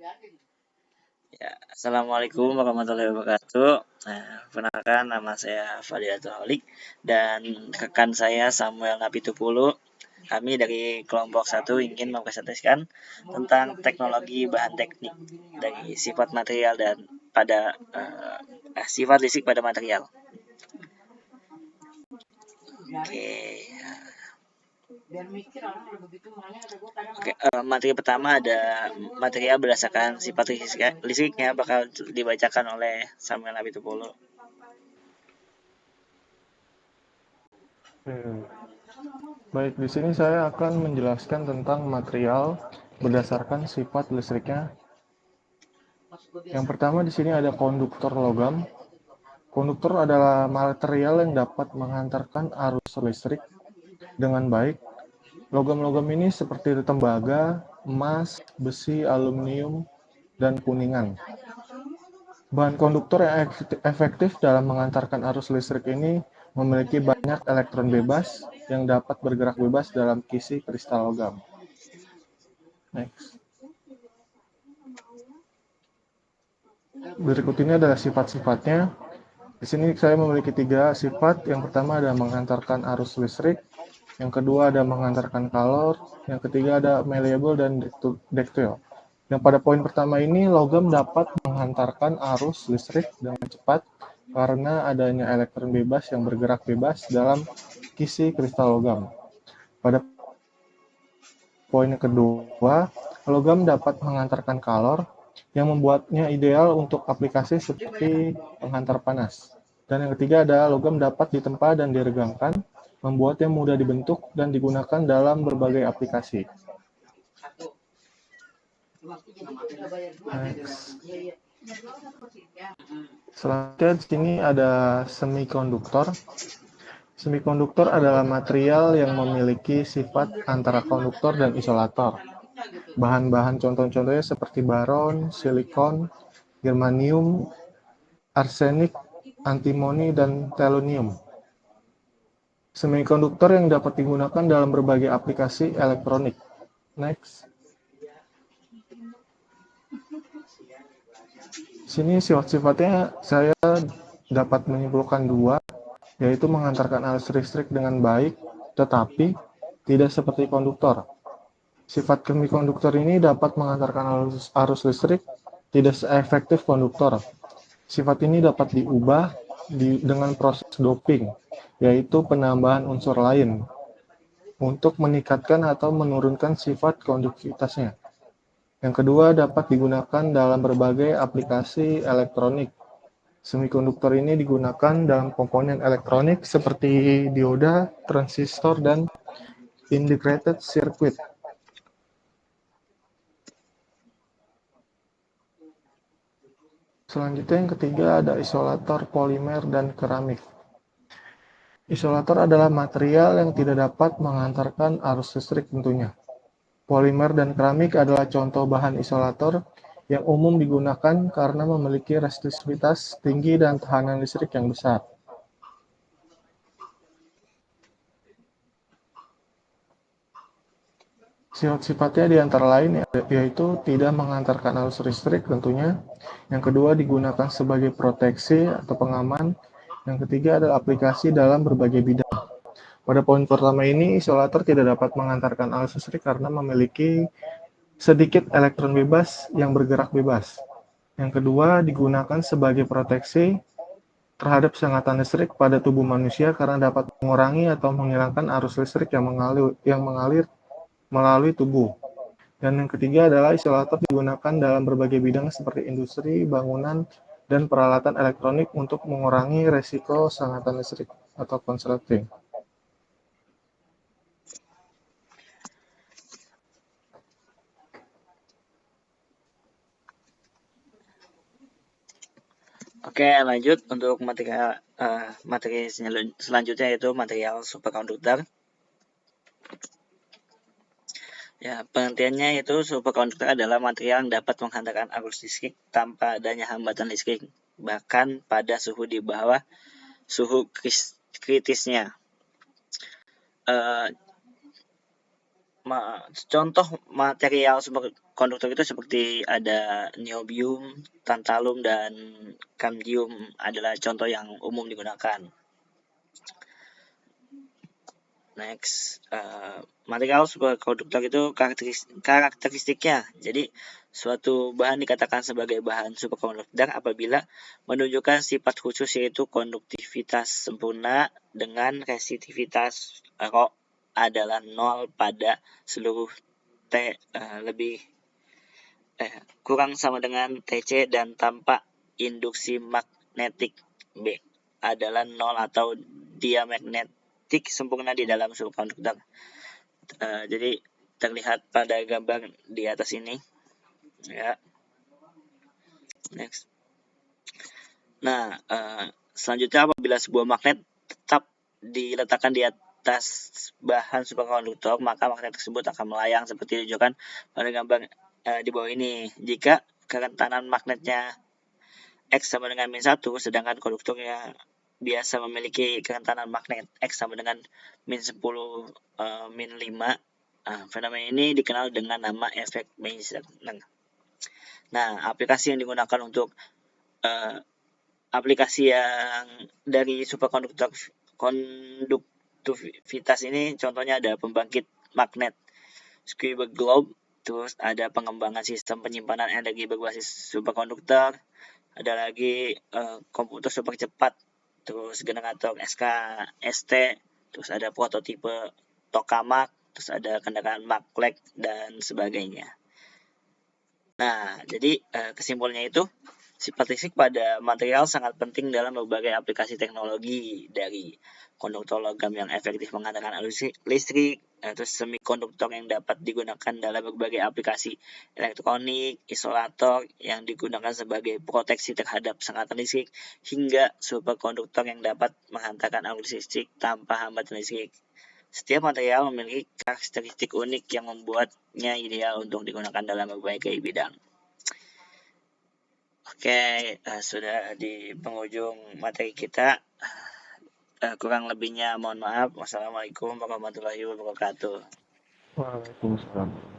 Ya, Assalamualaikum warahmatullahi wabarakatuh. Nah, perkenalkan nama saya Fadilatul Holik dan rekan saya Samuel Napitupulu. Kami dari kelompok 1 ingin mempresentasikan tentang teknologi bahan teknik dari sifat material dan pada sifat listrik pada material. Oke. Materi pertama ada material berdasarkan sifat listriknya bakal dibacakan oleh Samuel Napitupulu. Baik, di sini saya akan menjelaskan tentang material berdasarkan sifat listriknya. Yang pertama di sini ada konduktor logam. Konduktor adalah material yang dapat menghantarkan arus listrik dengan baik. Logam-logam ini seperti tembaga, emas, besi, aluminium, dan kuningan. Bahan konduktor yang efektif dalam mengantarkan arus listrik ini memiliki banyak elektron bebas yang dapat bergerak bebas dalam kisi kristal logam. Next. Berikut ini adalah sifat-sifatnya. Di sini saya memiliki 3 sifat. Yang pertama ada menghantarkan arus listrik, yang kedua ada menghantarkan kalor, yang ketiga ada malleable dan ductile. Yang pada poin pertama ini, logam dapat menghantarkan arus listrik dengan cepat karena adanya elektron bebas yang bergerak bebas dalam kisi kristal logam. Pada poin yang kedua, logam dapat menghantarkan kalor yang membuatnya ideal untuk aplikasi seperti penghantar panas. Dan yang ketiga adalah logam dapat ditempa dan diregangkan, membuatnya mudah dibentuk dan digunakan dalam berbagai aplikasi. Next. Selanjutnya di sini ada semikonduktor. Semikonduktor adalah material yang memiliki sifat antara konduktor dan isolator. Bahan-bahan contoh-contohnya seperti baron, silikon, germanium, arsenik, antimoni, dan telonium. Semikonduktor yang dapat digunakan dalam berbagai aplikasi elektronik. Next. Sini sifat-sifatnya saya dapat menyimpulkan 2, yaitu menghantarkan arus listrik dengan baik, tetapi tidak seperti konduktor. Sifat semikonduktor ini dapat menghantarkan arus listrik tidak seefektif konduktor. Sifat ini dapat diubah dengan proses doping, yaitu penambahan unsur lain, untuk meningkatkan atau menurunkan sifat konduktivitasnya. Yang kedua, dapat digunakan dalam berbagai aplikasi elektronik. Semikonduktor ini digunakan dalam komponen elektronik seperti dioda, transistor, dan integrated circuit. Selanjutnya yang ketiga ada isolator polimer dan keramik. Isolator adalah material yang tidak dapat menghantarkan arus listrik tentunya. Polimer dan keramik adalah contoh bahan isolator yang umum digunakan karena memiliki resistivitas tinggi dan tahanan listrik yang besar. Sifat-sifatnya di antara lain yaitu tidak menghantarkan arus listrik tentunya. Yang kedua digunakan sebagai proteksi atau pengaman. Yang ketiga adalah aplikasi dalam berbagai bidang. Pada poin pertama ini, isolator tidak dapat menghantarkan arus listrik karena memiliki sedikit elektron bebas yang bergerak bebas. Yang kedua digunakan sebagai proteksi terhadap sengatan listrik pada tubuh manusia karena dapat mengurangi atau menghilangkan arus listrik yang mengalir melalui tubuh. Dan yang ketiga adalah isolator digunakan dalam berbagai bidang seperti industri, bangunan, dan peralatan elektronik untuk mengurangi resiko sengatan listrik atau konsleting. Oke, lanjut untuk materi selanjutnya yaitu material superkonduktor. Ya, pengertiannya itu superkonduktor adalah material yang dapat menghantarkan arus listrik tanpa adanya hambatan listrik, bahkan pada suhu di bawah suhu kritisnya. contoh material superkonduktor itu seperti ada niobium, tantalum, dan kambium adalah contoh yang umum digunakan. Next, material superkonduktor itu karakteristiknya. Jadi, suatu bahan dikatakan sebagai bahan superkonduktor apabila menunjukkan sifat khusus yaitu konduktivitas sempurna dengan resistivitas Rho adalah 0 pada seluruh T kurang sama dengan TC dan tanpa induksi magnetik B adalah 0 atau diamagnetik sempurna di dalam superkonduktor. Jadi terlihat pada gambar di atas ini ya. Next. Nah, selanjutnya apabila sebuah magnet tetap diletakkan di atas bahan superkonduktor, maka magnet tersebut akan melayang seperti ditunjukkan pada gambar di bawah ini. Jika kerentanan magnetnya X sama dengan min 1, sedangkan konduktornya biasa memiliki kerentanan magnet X sama dengan min 10 min 5. Fenomena ini dikenal dengan nama efek Meissner. Nah, aplikasi yang digunakan untuk aplikasi yang dari konduktivitas ini contohnya ada pembangkit magnet Schreiber Globe, terus ada pengembangan sistem penyimpanan energi berbasis superkonduktor, ada lagi komputer super cepat, terus generator SKST, terus ada prototipe tokamak, terus ada kendaraan maglev dan sebagainya. Nah, jadi kesimpulannya itu sifat listrik pada material sangat penting dalam berbagai aplikasi teknologi, dari konduktor logam yang efektif menghantarkan arus listrik, terus semikonduktor yang dapat digunakan dalam berbagai aplikasi elektronik, isolator yang digunakan sebagai proteksi terhadap sengatan listrik, hingga superkonduktor yang dapat menghantarkan arus listrik tanpa hambatan listrik. Setiap material memiliki karakteristik unik yang membuatnya ideal untuk digunakan dalam berbagai bidang. Oke, sudah di penghujung materi kita. Kurang lebihnya mohon maaf. Wassalamualaikum warahmatullahi wabarakatuh. Waalaikumsalam.